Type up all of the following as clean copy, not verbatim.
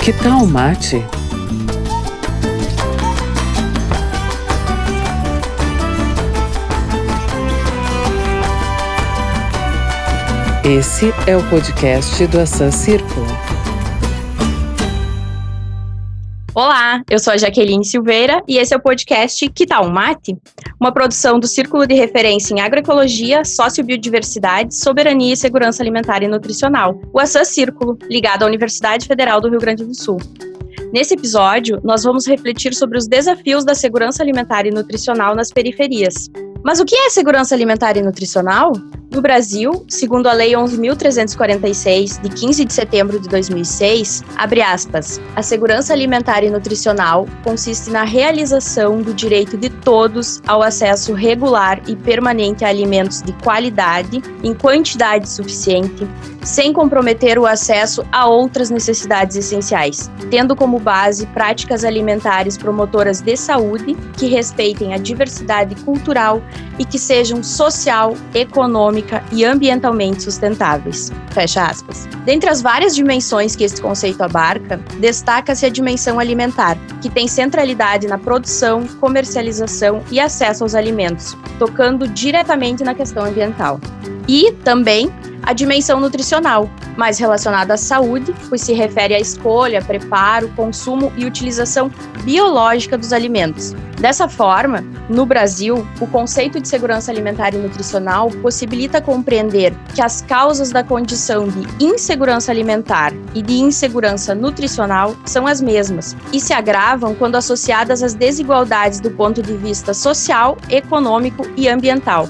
Que tal o mate? Esse é o podcast do Assã Círculo. Olá, eu sou a Jaqueline Silveira e esse é o podcast Que Tal um Mate? Uma produção do Círculo de Referência em Agroecologia, Sociobiodiversidade, Soberania e Segurança Alimentar e Nutricional, o Assã Círculo, ligado à Universidade Federal do Rio Grande do Sul. Nesse episódio, nós vamos refletir sobre os desafios da segurança alimentar e nutricional nas periferias. Mas o que é segurança alimentar e nutricional? No Brasil, segundo a Lei 11.346, de 15 de setembro de 2006, abre aspas, a segurança alimentar e nutricional consiste na realização do direito de todos ao acesso regular e permanente a alimentos de qualidade, em quantidade suficiente, sem comprometer o acesso a outras necessidades essenciais, tendo como base práticas alimentares promotoras de saúde que respeitem a diversidade cultural e que sejam social, econômica e ambientalmente sustentáveis. Fecha aspas. Dentre as várias dimensões que esse conceito abarca, destaca-se a dimensão alimentar, que tem centralidade na produção, comercialização e acesso aos alimentos, tocando diretamente na questão ambiental. E, também, a dimensão nutricional, mais relacionada à saúde, pois se refere à escolha, preparo, consumo e utilização biológica dos alimentos. Dessa forma, no Brasil, o conceito de segurança alimentar e nutricional possibilita compreender que as causas da condição de insegurança alimentar e de insegurança nutricional são as mesmas e se agravam quando associadas às desigualdades do ponto de vista social, econômico e ambiental.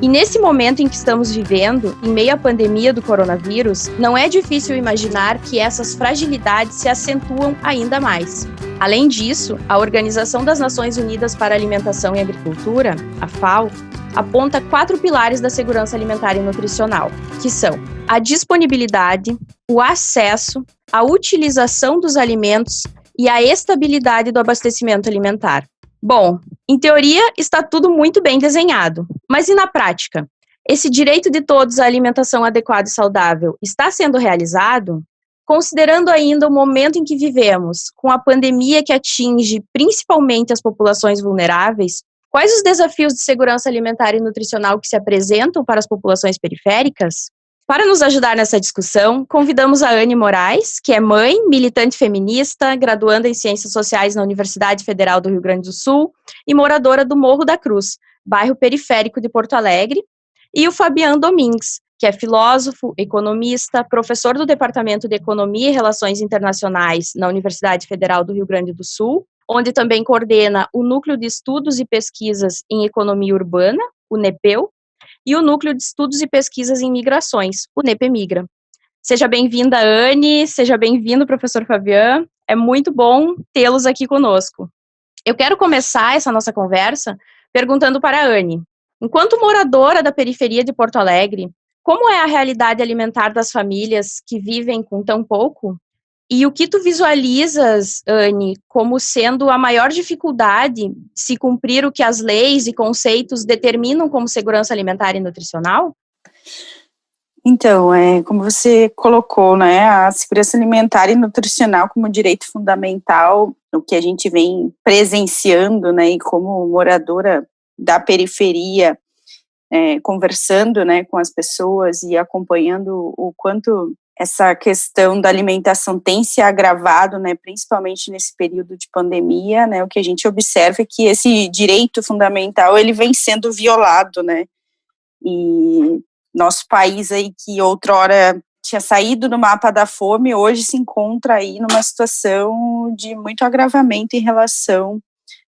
E nesse momento em que estamos vivendo, em meio à pandemia do coronavírus, não é difícil imaginar que essas fragilidades se acentuam ainda mais. Além disso, a Organização das Nações Unidas para a Alimentação e Agricultura, a FAO, aponta 4 pilares da segurança alimentar e nutricional, que são a disponibilidade, o acesso, a utilização dos alimentos e a estabilidade do abastecimento alimentar. Bom, em teoria está tudo muito bem desenhado, mas e na prática? Esse direito de todos à alimentação adequada e saudável está sendo realizado? Considerando ainda o momento em que vivemos, com a pandemia que atinge principalmente as populações vulneráveis, quais os desafios de segurança alimentar e nutricional que se apresentam para as populações periféricas? Para nos ajudar nessa discussão, convidamos a Anne Moraes, que é mãe, militante feminista, graduanda em Ciências Sociais na Universidade Federal do Rio Grande do Sul e moradora do Morro da Cruz, bairro periférico de Porto Alegre, e o Fabian Domingues, que é filósofo, economista, professor do Departamento de Economia e Relações Internacionais na Universidade Federal do Rio Grande do Sul, onde também coordena o Núcleo de Estudos e Pesquisas em Economia Urbana, o NEPEU, e o Núcleo de Estudos e Pesquisas em Migrações, o NEPEMigra. Seja bem-vinda, Anne, seja bem-vindo, professor Fabian. É muito bom tê-los aqui conosco. Eu quero começar essa nossa conversa perguntando para a Anne, enquanto moradora da periferia de Porto Alegre, como é a realidade alimentar das famílias que vivem com tão pouco? E o que tu visualizas, Anne, como sendo a maior dificuldade de se cumprir o que as leis e conceitos determinam como segurança alimentar e nutricional? Então, como você colocou, né, a segurança alimentar e nutricional como direito fundamental, o que a gente vem presenciando, né, e como moradora da periferia, conversando, né, com as pessoas e acompanhando o quanto essa questão da alimentação tem se agravado, né, principalmente nesse período de pandemia, né, o que a gente observa é que esse direito fundamental, ele vem sendo violado, né, e nosso país aí que outrora tinha saído do mapa da fome, hoje se encontra aí numa situação de muito agravamento em relação,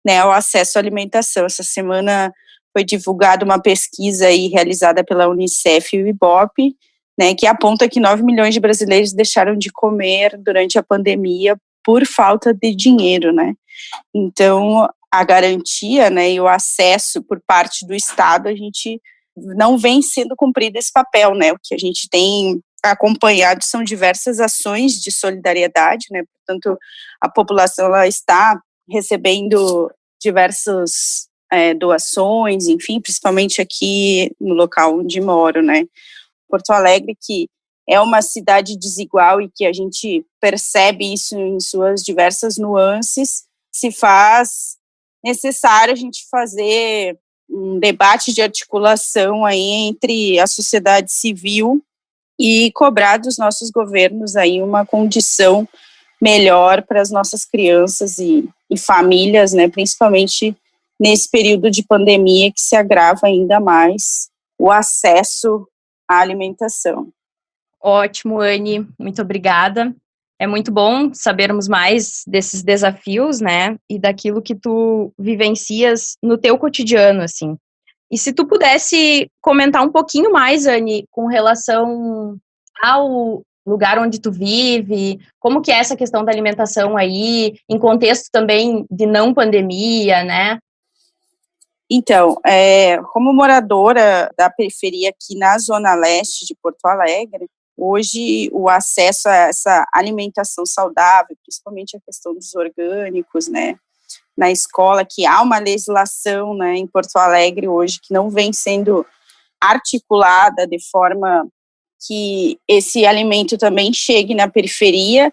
né, ao acesso à alimentação. Essa semana foi divulgada uma pesquisa aí realizada pela Unicef e o IBOP, né, que aponta que 9 milhões de brasileiros deixaram de comer durante a pandemia por falta de dinheiro, né. Então, a garantia, né, e o acesso por parte do Estado, a gente não vem sendo cumprido esse papel, né. O que a gente tem acompanhado são diversas ações de solidariedade, né, portanto, a população ela está recebendo diversas doações, enfim, principalmente aqui no local onde moro, né. Porto Alegre, que é uma cidade desigual e que a gente percebe isso em suas diversas nuances, se faz necessário a gente fazer um debate de articulação aí entre a sociedade civil e cobrar dos nossos governos aí uma condição melhor para as nossas crianças e famílias, né, principalmente nesse período de pandemia que se agrava ainda mais o acesso à alimentação. Ótimo, Anne, muito obrigada. É muito bom sabermos mais desses desafios, né, e daquilo que tu vivencias no teu cotidiano, assim. E se tu pudesse comentar um pouquinho mais, Anne, com relação ao lugar onde tu vive, como que é essa questão da alimentação aí, em contexto também de não pandemia, né? Então, como moradora da periferia aqui na Zona Leste de Porto Alegre, hoje o acesso a essa alimentação saudável, principalmente a questão dos orgânicos, né, na escola, que há uma legislação, né, em Porto Alegre hoje que não vem sendo articulada de forma que esse alimento também chegue na periferia,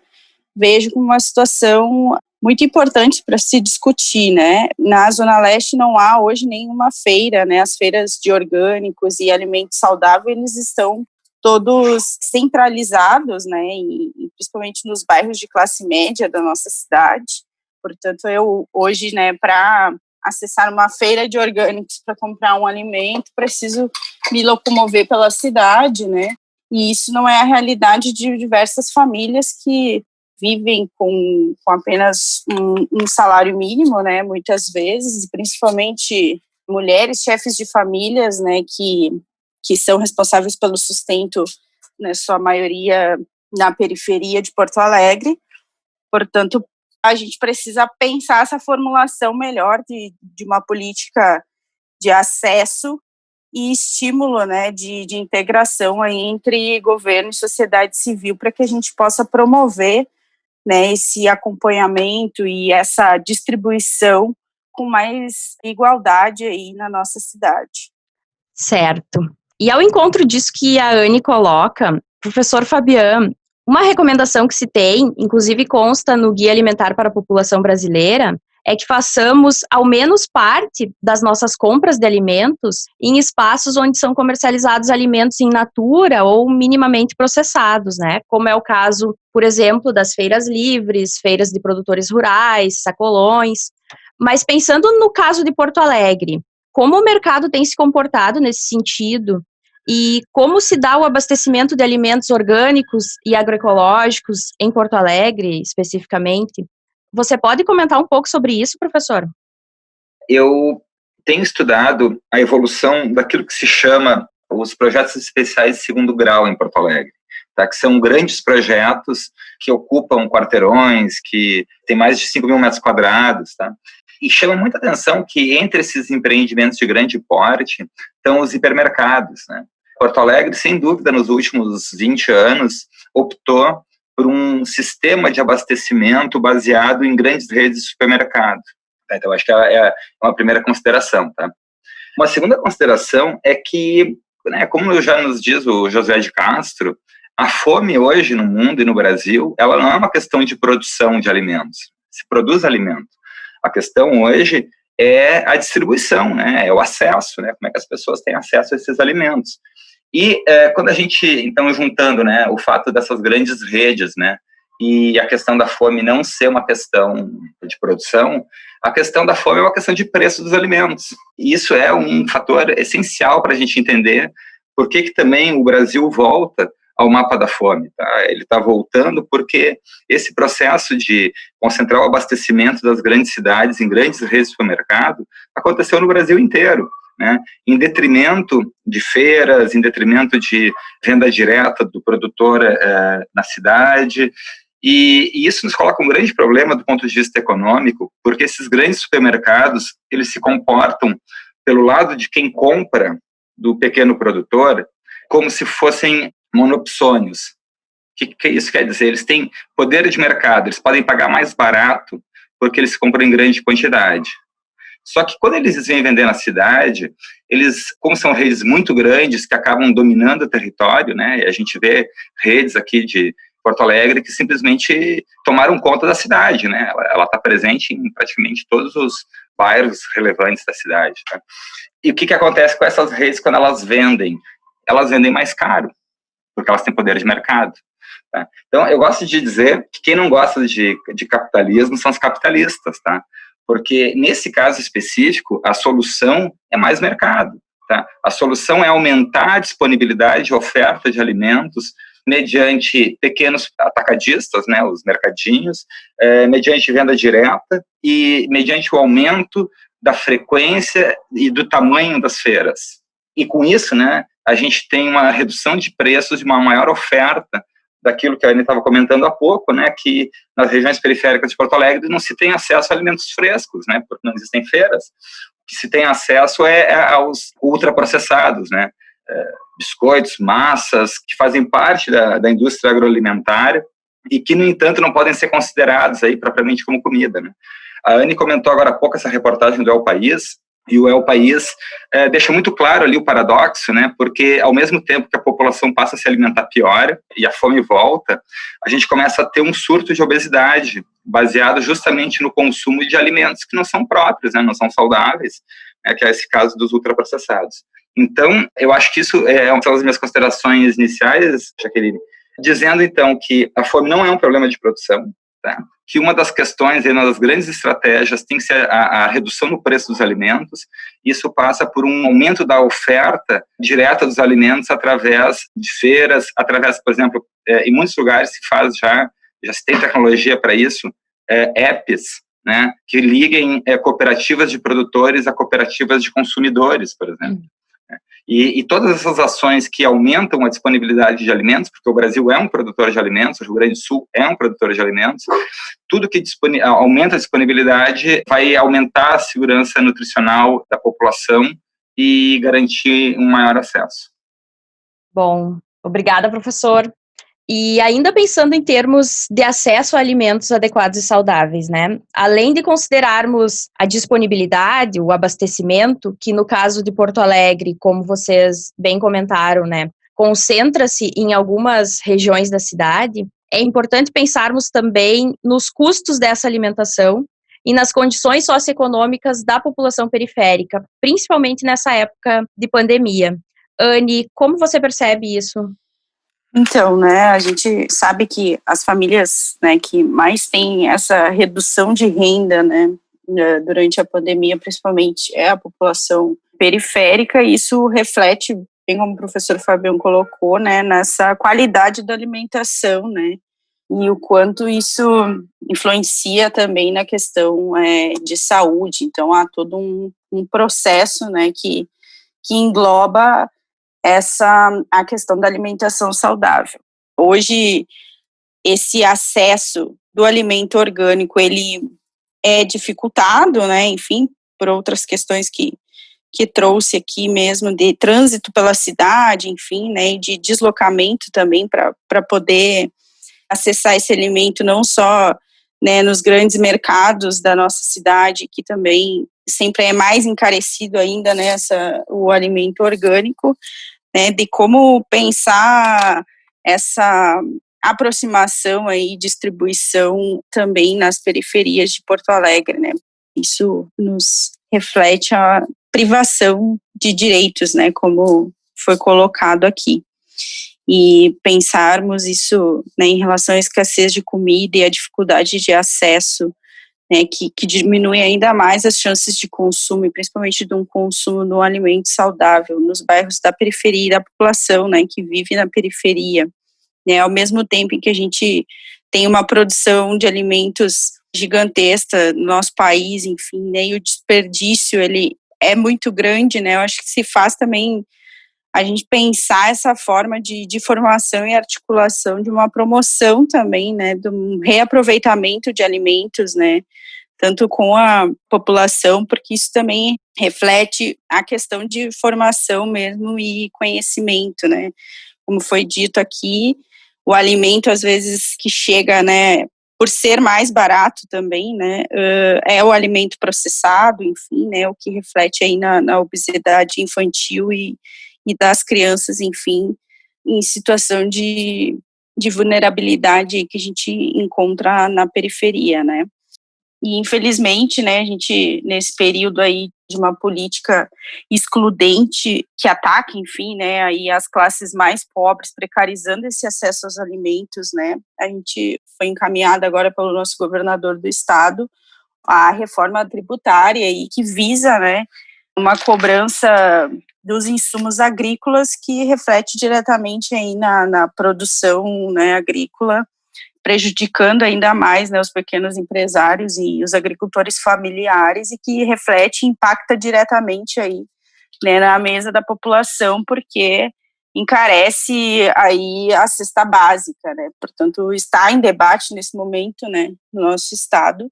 vejo como uma situação muito importante para se discutir, né? Na Zona Leste não há hoje nenhuma feira, né? As feiras de orgânicos e alimentos saudáveis, eles estão todos centralizados, né? E principalmente nos bairros de classe média da nossa cidade. Portanto, eu hoje, né, para acessar uma feira de orgânicos para comprar um alimento, preciso me locomover pela cidade, né? E isso não é a realidade de diversas famílias que vivem com apenas um salário mínimo, né, muitas vezes, e principalmente mulheres, chefes de famílias, né, que são responsáveis pelo sustento, na sua maioria, na periferia de Porto Alegre. Portanto, a gente precisa pensar essa formulação melhor de uma política de acesso e estímulo, né, de integração aí entre governo e sociedade civil para que a gente possa promover, né, esse acompanhamento e essa distribuição com mais igualdade aí na nossa cidade. Certo. E ao encontro disso que a Anne coloca, professor Fabian, uma recomendação que se tem, inclusive consta no Guia Alimentar para a População Brasileira, é que façamos ao menos parte das nossas compras de alimentos em espaços onde são comercializados alimentos in natura ou minimamente processados, né? Como é o caso, por exemplo, das feiras livres, feiras de produtores rurais, sacolões. Mas pensando no caso de Porto Alegre, como o mercado tem se comportado nesse sentido e como se dá o abastecimento de alimentos orgânicos e agroecológicos em Porto Alegre, especificamente? Você pode comentar um pouco sobre isso, professor? Eu tenho estudado a evolução daquilo que se chama os projetos especiais de segundo grau em Porto Alegre, tá? Que são grandes projetos que ocupam quarteirões, que têm mais de 5.000 metros quadrados, tá? E chama muita atenção que entre esses empreendimentos de grande porte estão os hipermercados, né? Porto Alegre, sem dúvida, nos últimos 20 anos, optou por um sistema de abastecimento baseado em grandes redes de supermercado. Então, acho que é uma primeira consideração. Tá? Uma segunda consideração é que, né, como já nos diz o José de Castro, a fome hoje no mundo e no Brasil, ela não é uma questão de produção de alimentos. Se produz alimento. A questão hoje é a distribuição, né, é o acesso, né, como é que as pessoas têm acesso a esses alimentos. E quando a gente, então, juntando, né, o fato dessas grandes redes, né, e a questão da fome não ser uma questão de produção, a questão da fome é uma questão de preço dos alimentos. E isso é um fator essencial para a gente entender por que também o Brasil volta ao mapa da fome. Tá? Ele está voltando porque esse processo de concentrar o abastecimento das grandes cidades em grandes redes de supermercado aconteceu no Brasil inteiro. Né, em detrimento de feiras, em detrimento de venda direta do produtor na cidade, e isso nos coloca um grande problema do ponto de vista econômico, porque esses grandes supermercados, eles se comportam pelo lado de quem compra do pequeno produtor como se fossem monopsônios. O que isso quer dizer? Eles têm poder de mercado, eles podem pagar mais barato porque eles compram em grande quantidade. Só que quando eles vêm vender na cidade, eles, como são redes muito grandes que acabam dominando o território, né? E a gente vê redes aqui de Porto Alegre que simplesmente tomaram conta da cidade, né? Ela está presente em praticamente todos os bairros relevantes da cidade. Tá? E o que acontece com essas redes quando elas vendem? Elas vendem mais caro, porque elas têm poder de mercado. Tá? Então, eu gosto de dizer que quem não gosta de capitalismo são os capitalistas, tá? Porque, nesse caso específico, a solução é mais mercado. Tá? A solução é aumentar a disponibilidade e oferta de alimentos mediante pequenos atacadistas, né, os mercadinhos, mediante venda direta e mediante o aumento da frequência e do tamanho das feiras. E com isso, né, a gente tem uma redução de preços e uma maior oferta daquilo que a Anne estava comentando há pouco, né, que nas regiões periféricas de Porto Alegre não se tem acesso a alimentos frescos, né, porque não existem feiras. O que se tem acesso é aos ultraprocessados, né, biscoitos, massas, que fazem parte da indústria agroalimentar e que, no entanto, não podem ser considerados aí propriamente como comida, né. A Anne comentou agora há pouco essa reportagem do El País, e o El País deixa muito claro ali o paradoxo, né? Porque ao mesmo tempo que a população passa a se alimentar pior e a fome volta, a gente começa a ter um surto de obesidade baseado justamente no consumo de alimentos que não são próprios, né? Não são saudáveis, né? Que é esse caso dos ultraprocessados. Então, eu acho que isso são as minhas considerações iniciais, Jaqueline, dizendo então que a fome não é um problema de produção, tá? Que uma das questões, uma das grandes estratégias tem que ser a redução no preço dos alimentos. Isso passa por um aumento da oferta direta dos alimentos através de feiras, através, por exemplo, em muitos lugares se faz já se tem tecnologia para isso, apps, né, que liguem cooperativas de produtores a cooperativas de consumidores, por exemplo. E todas essas ações que aumentam a disponibilidade de alimentos, porque o Brasil é um produtor de alimentos, o Rio Grande do Sul é um produtor de alimentos, tudo que aumenta a disponibilidade vai aumentar a segurança nutricional da população e garantir um maior acesso. Bom, obrigada, professor. E ainda pensando em termos de acesso a alimentos adequados e saudáveis, né? Além de considerarmos a disponibilidade, o abastecimento, que no caso de Porto Alegre, como vocês bem comentaram, né, concentra-se em algumas regiões da cidade, é importante pensarmos também nos custos dessa alimentação e nas condições socioeconômicas da população periférica, principalmente nessa época de pandemia. Anne, como você percebe isso? Então, né, a gente sabe que as famílias, né, que mais têm essa redução de renda, né, durante a pandemia, principalmente, é a população periférica, e isso reflete, bem como o professor Fabião colocou, né, nessa qualidade da alimentação, né, e o quanto isso influencia também na questão de saúde. Então, há todo um processo, né, que engloba a questão da alimentação saudável. Hoje, esse acesso do alimento orgânico, ele é dificultado, né, enfim, por outras questões que trouxe aqui mesmo, de trânsito pela cidade, enfim, né, e de deslocamento também para poder acessar esse alimento, não só, né, nos grandes mercados da nossa cidade, que também sempre é mais encarecido ainda, né, o alimento orgânico, né, de como pensar essa aproximação aí, distribuição também nas periferias de Porto Alegre, né. Isso nos reflete a privação de direitos, né, como foi colocado aqui. E pensarmos isso, né, em relação à escassez de comida e a dificuldade de acesso, né, que diminui ainda mais as chances de consumo, e principalmente de um consumo de um alimento saudável nos bairros da periferia, da população, né, que vive na periferia, né, ao mesmo tempo em que a gente tem uma produção de alimentos gigantesca no nosso país, enfim, né, e o desperdício, ele é muito grande, né, eu acho que se faz também a gente pensar essa forma de formação e articulação de uma promoção também, né, de um reaproveitamento de alimentos, né, tanto com a população, porque isso também reflete a questão de formação mesmo e conhecimento, né, como foi dito aqui, o alimento às vezes que chega, né, por ser mais barato também, né, é o alimento processado, enfim, né, o que reflete aí na obesidade infantil e das crianças, enfim, em situação de vulnerabilidade que a gente encontra na periferia, né. E, infelizmente, né, a gente, nesse período aí de uma política excludente que ataca, enfim, né, aí as classes mais pobres, precarizando esse acesso aos alimentos, né, a gente foi encaminhada agora pelo nosso governador do estado a reforma tributária aí que visa, né, uma cobrança dos insumos agrícolas que reflete diretamente aí na produção, né, agrícola, prejudicando ainda mais, né, os pequenos empresários e os agricultores familiares, e que reflete e impacta diretamente aí, né, na mesa da população, porque encarece aí a cesta básica, né, portanto está em debate nesse momento, né, no nosso estado,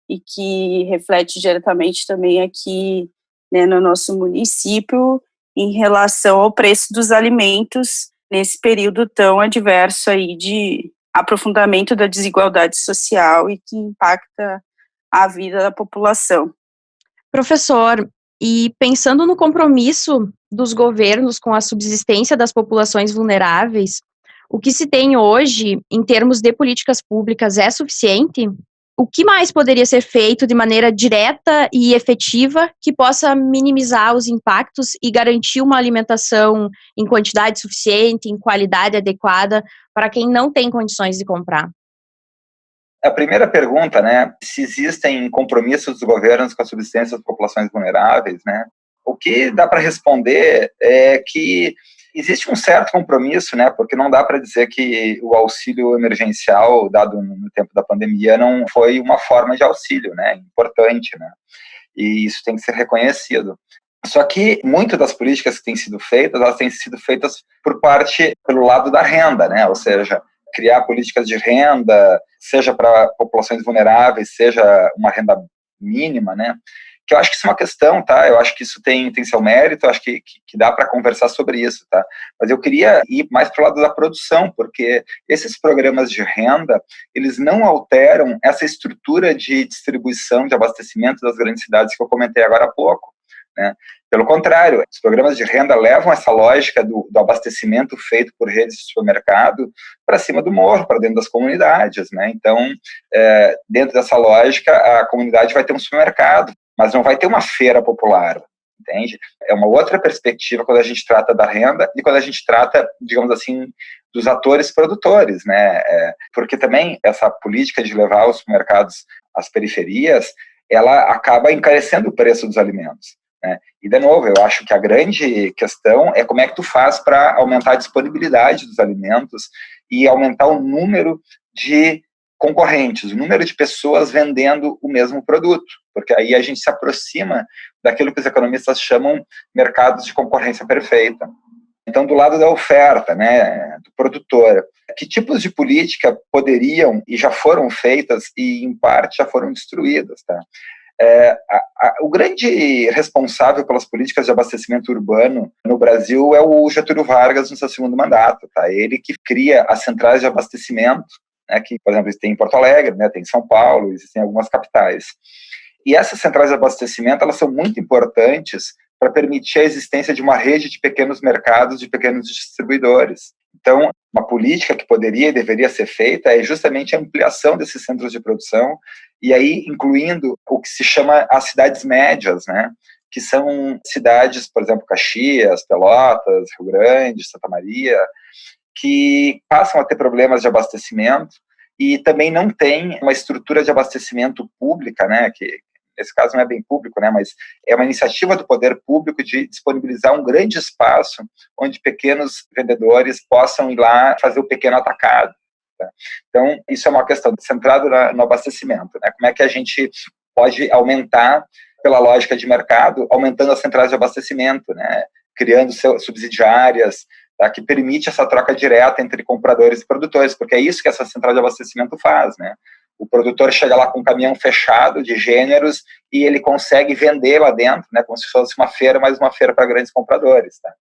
e que reflete diretamente também aqui, né, no nosso município, em relação ao preço dos alimentos nesse período tão adverso aí de aprofundamento da desigualdade social e que impacta a vida da população. Professor, e pensando no compromisso dos governos com a subsistência das populações vulneráveis, o que se tem hoje em termos de políticas públicas é suficiente? O que mais poderia ser feito de maneira direta e efetiva que possa minimizar os impactos e garantir uma alimentação em quantidade suficiente, em qualidade adequada, para quem não tem condições de comprar? A primeira pergunta, né, se existem compromissos dos governos com a subsistência das populações vulneráveis, né, o que dá para responder é que existe um certo compromisso, né, porque não dá para dizer que o auxílio emergencial dado no tempo da pandemia não foi uma forma de auxílio, né, importante, né, e isso tem que ser reconhecido. Só que muitas das políticas que têm sido feitas, elas têm sido feitas pelo lado da renda, né, ou seja, criar políticas de renda, seja para populações vulneráveis, seja uma renda mínima, né, que eu acho que isso é uma questão, tá? Eu acho que isso tem seu mérito, eu acho que dá para conversar sobre isso, tá? Mas eu queria ir mais para o lado da produção, porque esses programas de renda, eles não alteram essa estrutura de distribuição, de abastecimento das grandes cidades que eu comentei agora há pouco, né? Pelo contrário, os programas de renda levam essa lógica do abastecimento feito por redes de supermercado para cima do morro, para dentro das comunidades, né? Então, dentro dessa lógica, a comunidade vai ter um supermercado, mas não vai ter uma feira popular, entende? É uma outra perspectiva quando a gente trata da renda e quando a gente trata, digamos assim, dos atores produtores, né? Porque também essa política de levar os supermercados às periferias, ela acaba encarecendo o preço dos alimentos, né? E, de novo, eu acho que a grande questão é como é que tu faz para aumentar a disponibilidade dos alimentos e aumentar o número de concorrentes, o número de pessoas vendendo o mesmo produto, porque aí a gente se aproxima daquilo que os economistas chamam mercados de concorrência perfeita. Então, do lado da oferta, né, do produtor, que tipos de política poderiam e já foram feitas e, em parte, já foram destruídas, tá? O grande responsável pelas políticas de abastecimento urbano no Brasil é o Getúlio Vargas no seu segundo mandato, tá? Ele que cria as centrais de abastecimento, né, que, por exemplo, tem em Porto Alegre, né, tem em São Paulo, existem algumas capitais. E essas centrais de abastecimento, elas são muito importantes para permitir a existência de uma rede de pequenos mercados, de pequenos distribuidores. Então, uma política que poderia e deveria ser feita é justamente a ampliação desses centros de produção, e aí incluindo o que se chama as cidades médias, né, que são cidades, por exemplo, Caxias, Pelotas, Rio Grande, Santa Maria, que passam a ter problemas de abastecimento e também não tem uma estrutura de abastecimento pública, né, que nesse caso não é bem público, né, mas é uma iniciativa do poder público de disponibilizar um grande espaço onde pequenos vendedores possam ir lá fazer o pequeno atacado, tá? Então, isso é uma questão centrada no abastecimento, né? Como é que a gente pode aumentar, pela lógica de mercado, aumentando as centrais de abastecimento, né? Criando subsidiárias, tá? Que permite essa troca direta entre compradores e produtores, porque é isso que essa central de abastecimento faz, né? O produtor chega lá com um caminhão fechado de gêneros e ele consegue vender lá dentro, né, como se fosse uma feira, mas uma feira para grandes compradores, tá?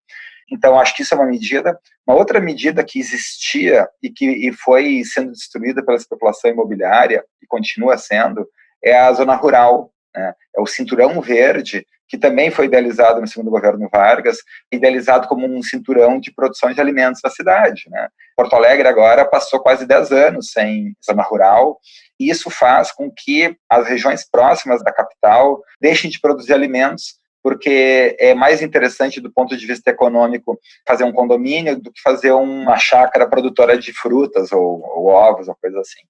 Então, acho que isso é uma medida. Uma outra medida que existia e foi sendo destruída pela especulação imobiliária, e continua sendo, é a zona rural, né? É o cinturão verde, que também foi idealizado no segundo governo Vargas, idealizado como um cinturão de produção de alimentos na cidade, né? Porto Alegre agora passou quase 10 anos sem zona rural, e isso faz com que as regiões próximas da capital deixem de produzir alimentos, porque é mais interessante do ponto de vista econômico fazer um condomínio do que fazer uma chácara produtora de frutas ou ovos, ou coisa assim.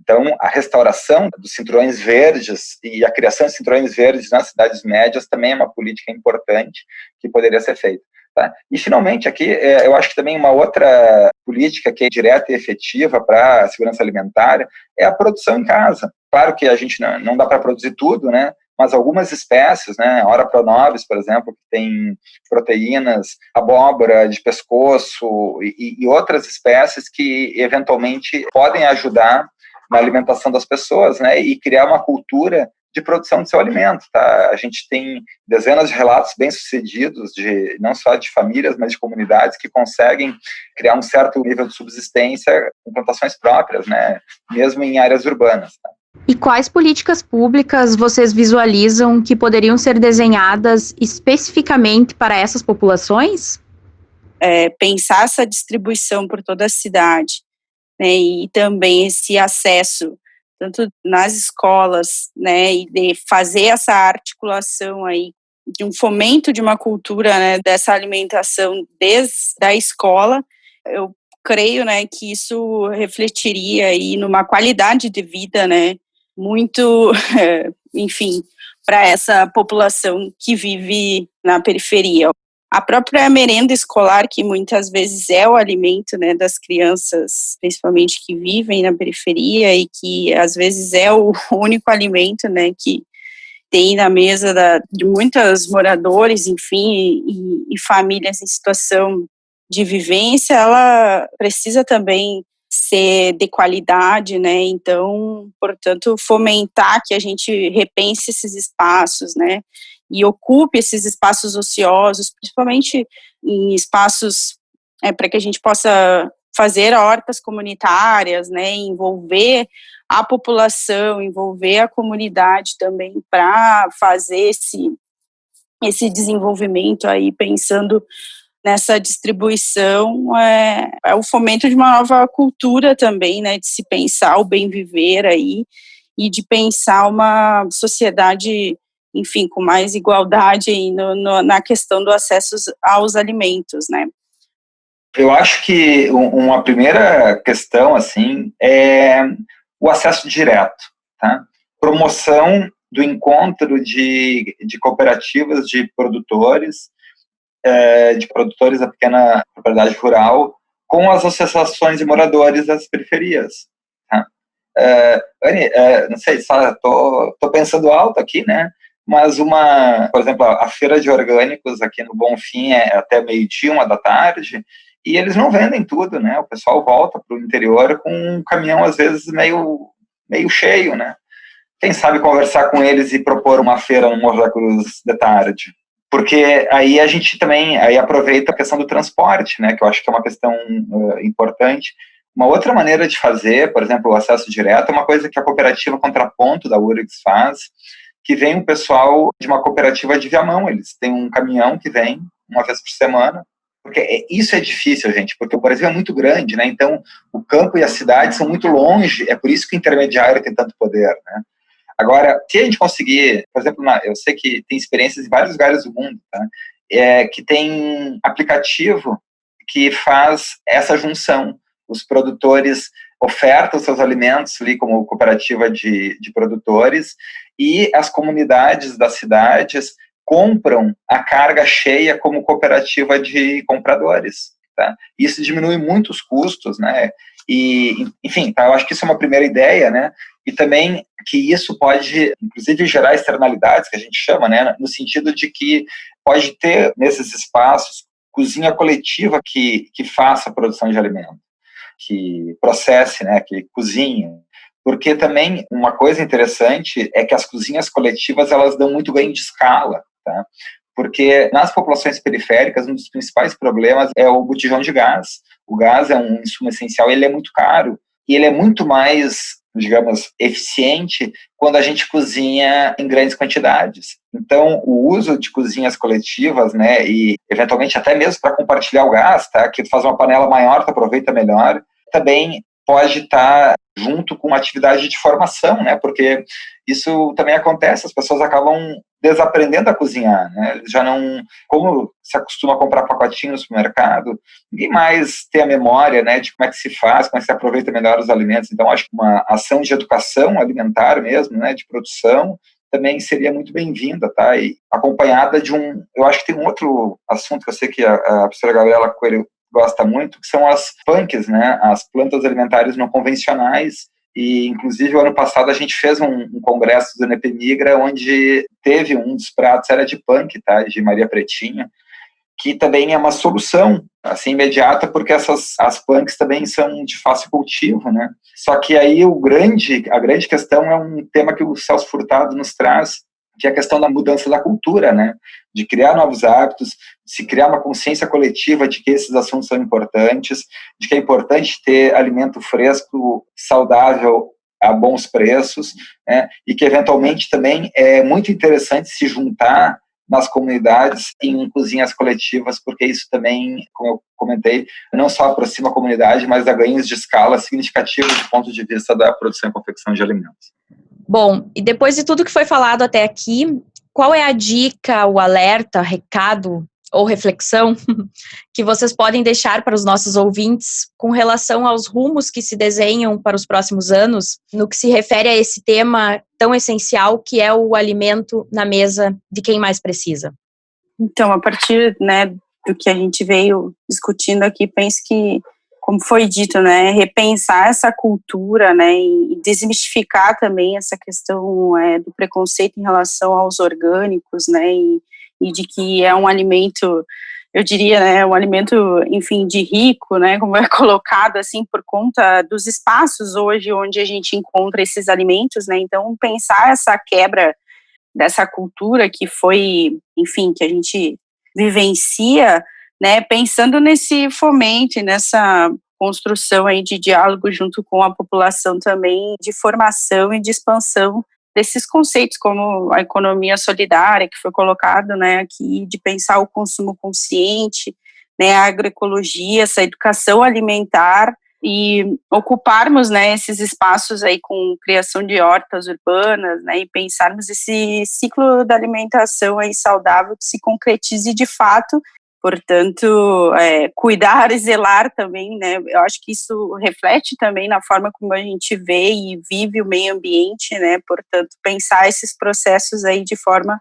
Então, a restauração dos cinturões verdes e a criação de cinturões verdes nas cidades médias também é uma política importante que poderia ser feita. Tá? E, finalmente, aqui, eu acho que também uma outra política que é direta e efetiva para a segurança alimentar é a produção em casa. Claro que a gente não dá para produzir tudo, né? Mas algumas espécies, né, Ora pronobis, por exemplo, que tem proteínas, abóbora de pescoço e outras espécies que eventualmente podem ajudar na alimentação das pessoas, né, e criar uma cultura de produção de seu alimento, tá? A gente tem dezenas de relatos bem-sucedidos, não só de famílias, mas de comunidades que conseguem criar um certo nível de subsistência com plantações próprias, né, mesmo em áreas urbanas, tá? E quais políticas públicas vocês visualizam que poderiam ser desenhadas especificamente para essas populações? Pensar essa distribuição por toda a cidade, né, e também esse acesso, tanto nas escolas, né, e de fazer essa articulação aí, de um fomento de uma cultura, né, dessa alimentação desde a escola. Eu creio, né, que isso refletiria aí numa qualidade de vida, né, muito, enfim, para essa população que vive na periferia. A própria merenda escolar, que muitas vezes é o alimento, né, das crianças, principalmente que vivem na periferia e que às vezes é o único alimento, né, que tem na mesa de muitos moradores, enfim, e famílias em situação de vivência, ela precisa também ser de qualidade, né? Então, portanto, fomentar que a gente repense esses espaços, né? E ocupe esses espaços ociosos, principalmente em espaços para que a gente possa fazer hortas comunitárias, né? Envolver a população, envolver a comunidade também para fazer esse desenvolvimento aí, pensando nessa distribuição, é o fomento de uma nova cultura também, né, de se pensar o bem viver aí e de pensar uma sociedade, enfim, com mais igualdade aí na questão do acesso aos alimentos, né. Eu acho que uma primeira questão, assim, é o acesso direto, tá? Promoção do encontro de cooperativas de produtores da pequena propriedade rural com as associações de moradores das periferias. Tá? Anny, não sei, estou pensando alto aqui, né? Mas por exemplo, a feira de orgânicos aqui no Bonfim é até meio-dia, 13h, e eles não vendem tudo, né? O pessoal volta para o interior com um caminhão, às vezes, meio cheio, né? Quem sabe conversar com eles e propor uma feira no Morro da Cruz de tarde? Porque aí a gente também aproveita a questão do transporte, né, que eu acho que é uma questão importante. Uma outra maneira de fazer, por exemplo, o acesso direto, é uma coisa que a cooperativa Contraponto da URGS faz, que vem um pessoal de uma cooperativa de Viamão, eles têm um caminhão que vem uma vez por semana, porque isso é difícil, gente, porque o Brasil é muito grande, né, então o campo e a cidade são muito longe, é por isso que o intermediário tem tanto poder, né. Agora, se a gente conseguir, por exemplo, eu sei que tem experiências em vários lugares do mundo, tá? Que tem aplicativo que faz essa junção. Os produtores ofertam seus alimentos ali como cooperativa de produtores e as comunidades das cidades compram a carga cheia como cooperativa de compradores. Tá? Isso diminui muito os custos, né? E, enfim, tá, eu acho que isso é uma primeira ideia, né? E também que isso pode, inclusive, gerar externalidades, que a gente chama, né? No sentido de que pode ter, nesses espaços, cozinha coletiva que faça a produção de alimento, que processe, né? Que cozinhe. Porque também uma coisa interessante é que as cozinhas coletivas, elas dão muito ganho de escala, tá? Porque nas populações periféricas, um dos principais problemas é o botijão de gás. O gás é um insumo essencial, ele é muito caro e ele é muito mais, digamos, eficiente quando a gente cozinha em grandes quantidades. Então, o uso de cozinhas coletivas, né, e eventualmente até mesmo para compartilhar o gás, tá, que tu faz uma panela maior, tu aproveita melhor, também pode estar junto com uma atividade de formação, né, porque isso também acontece, as pessoas acabam desaprendendo a cozinhar, né, eles já não, como se acostuma a comprar pacotinho no supermercado, ninguém mais tem a memória, né, de como é que se faz, como é que se aproveita melhor os alimentos. Então, acho que uma ação de educação alimentar mesmo, né, de produção, também seria muito bem-vinda, tá, e acompanhada de eu acho que tem um outro assunto que eu sei que a professora Gabriela Coelho gosta muito, que são as PANCs, né, as plantas alimentares não convencionais, e inclusive o ano passado a gente fez um congresso do Nepemigra, onde teve um dos pratos, era de PANC, tá, de Maria Pretinha, que também é uma solução, assim, imediata, porque as PANCs também são de fácil cultivo, né, só que aí a grande questão é um tema que o Celso Furtado nos traz, que é a questão da mudança da cultura, né, de criar novos hábitos, de se criar uma consciência coletiva de que esses assuntos são importantes, de que é importante ter alimento fresco, saudável, a bons preços, né, e que eventualmente também é muito interessante se juntar nas comunidades em cozinhas coletivas, porque isso também, como eu comentei, não só aproxima a comunidade, mas dá ganhos de escala significativos do ponto de vista da produção e confecção de alimentos. Bom, e depois de tudo que foi falado até aqui, qual é a dica, o alerta, recado ou reflexão que vocês podem deixar para os nossos ouvintes com relação aos rumos que se desenham para os próximos anos, no que se refere a esse tema tão essencial que é o alimento na mesa de quem mais precisa? Então, a partir, né, do que a gente veio discutindo aqui, penso que, como foi dito, né, repensar essa cultura, né, e desmistificar também essa questão do preconceito em relação aos orgânicos, né, e de que é um alimento, eu diria, né, um alimento, enfim, de rico, né, como é colocado, assim, por conta dos espaços hoje onde a gente encontra esses alimentos, né, então pensar essa quebra dessa cultura que foi, enfim, que a gente vivencia, né, pensando nesse fomento, nessa construção aí de diálogo junto com a população também, de formação e de expansão desses conceitos como a economia solidária, que foi colocado, né, aqui, de pensar o consumo consciente, né, a agroecologia, essa educação alimentar e ocuparmos, né, esses espaços aí com criação de hortas urbanas, né, e pensarmos esse ciclo da alimentação aí saudável que se concretize de fato. Portanto, cuidar e zelar também, né, eu acho que isso reflete também na forma como a gente vê e vive o meio ambiente, né, portanto, pensar esses processos aí de forma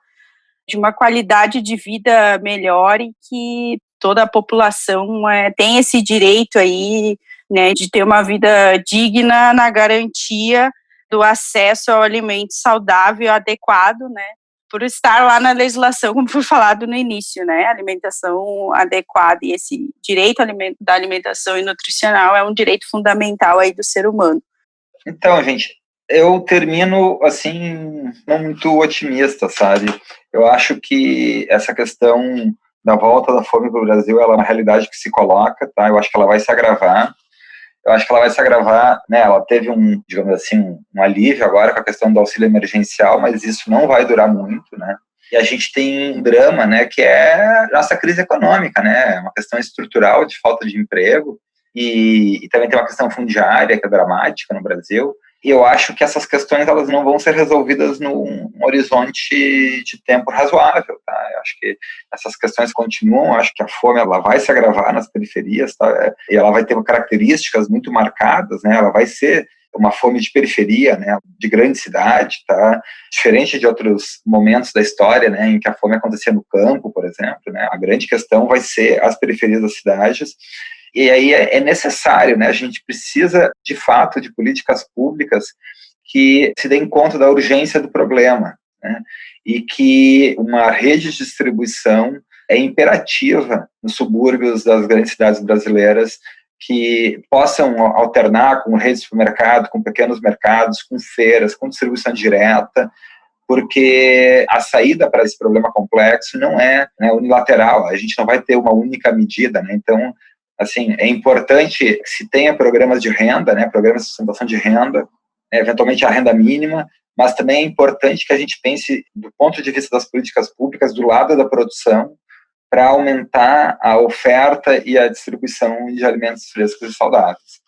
de uma qualidade de vida melhor e que toda a população tem esse direito aí, né, de ter uma vida digna na garantia do acesso ao alimento saudável e adequado, né, por estar lá na legislação, como foi falado no início, né, alimentação adequada e esse direito da alimentação e nutricional é um direito fundamental aí do ser humano. Então, gente, eu termino, assim, não muito otimista, sabe? Eu acho que essa questão da volta da fome para o Brasil, ela é uma realidade que se coloca, tá? Eu acho que ela vai se agravar. Né? Ela teve digamos assim, um alívio agora com a questão do auxílio emergencial, mas isso não vai durar muito, né? E a gente tem um drama, né, que é a nossa crise econômica, né? Uma questão estrutural de falta de emprego e também tem uma questão fundiária que é dramática no Brasil. E eu acho que essas questões elas não vão ser resolvidas num horizonte de tempo razoável, tá? Eu acho que essas questões continuam, eu acho que a fome ela vai se agravar nas periferias, tá? E ela vai ter características muito marcadas, né? Ela vai ser uma fome de periferia, né? De grande cidade, tá? Diferente de outros momentos da história, né? Em que a fome acontecia no campo, por exemplo, né? A grande questão vai ser as periferias das cidades. E aí é necessário, né? A gente precisa, de fato, de políticas públicas que se deem conta da urgência do problema, né? E que uma rede de distribuição é imperativa nos subúrbios das grandes cidades brasileiras que possam alternar com redes de supermercado, com pequenos mercados, com feiras, com distribuição direta, porque a saída para esse problema complexo não é, né, unilateral, a gente não vai ter uma única medida, né? Então, assim, é importante que se tenha programas de renda, né, programas de sustentação de renda, né, eventualmente a renda mínima, mas também é importante que a gente pense, do ponto de vista das políticas públicas, do lado da produção, para aumentar a oferta e a distribuição de alimentos frescos e saudáveis.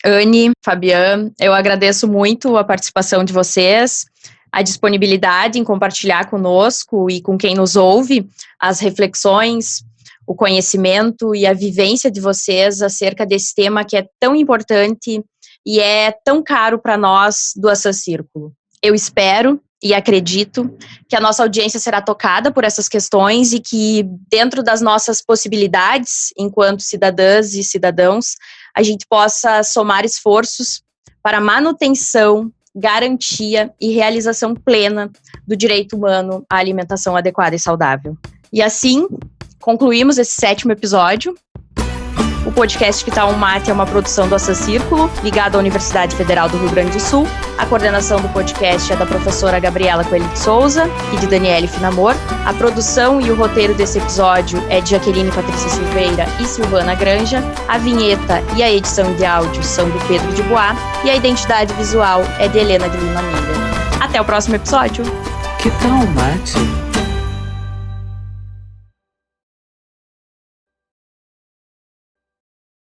Anne, Fabian, eu agradeço muito a participação de vocês, a disponibilidade em compartilhar conosco e com quem nos ouve as reflexões, o conhecimento e a vivência de vocês acerca desse tema que é tão importante e é tão caro para nós do Assan Círculo. Eu espero e acredito que a nossa audiência será tocada por essas questões e que, dentro das nossas possibilidades, enquanto cidadãs e cidadãos, a gente possa somar esforços para a manutenção, garantia e realização plena do direito humano à alimentação adequada e saudável. E assim, concluímos esse 7º episódio. O podcast Que Tal um Mate é uma produção do Assan Círculo, ligado à Universidade Federal do Rio Grande do Sul. A coordenação do podcast é da professora Gabriela Coelho de Souza e de Daniele Finamor. A produção e o roteiro desse episódio é de Jaqueline Patrícia Silveira e Silvana Granja. A vinheta e a edição de áudio são do Pedro de Bois e a identidade visual é de Helena de Lima Miller. Até o próximo episódio! Que tal um mate?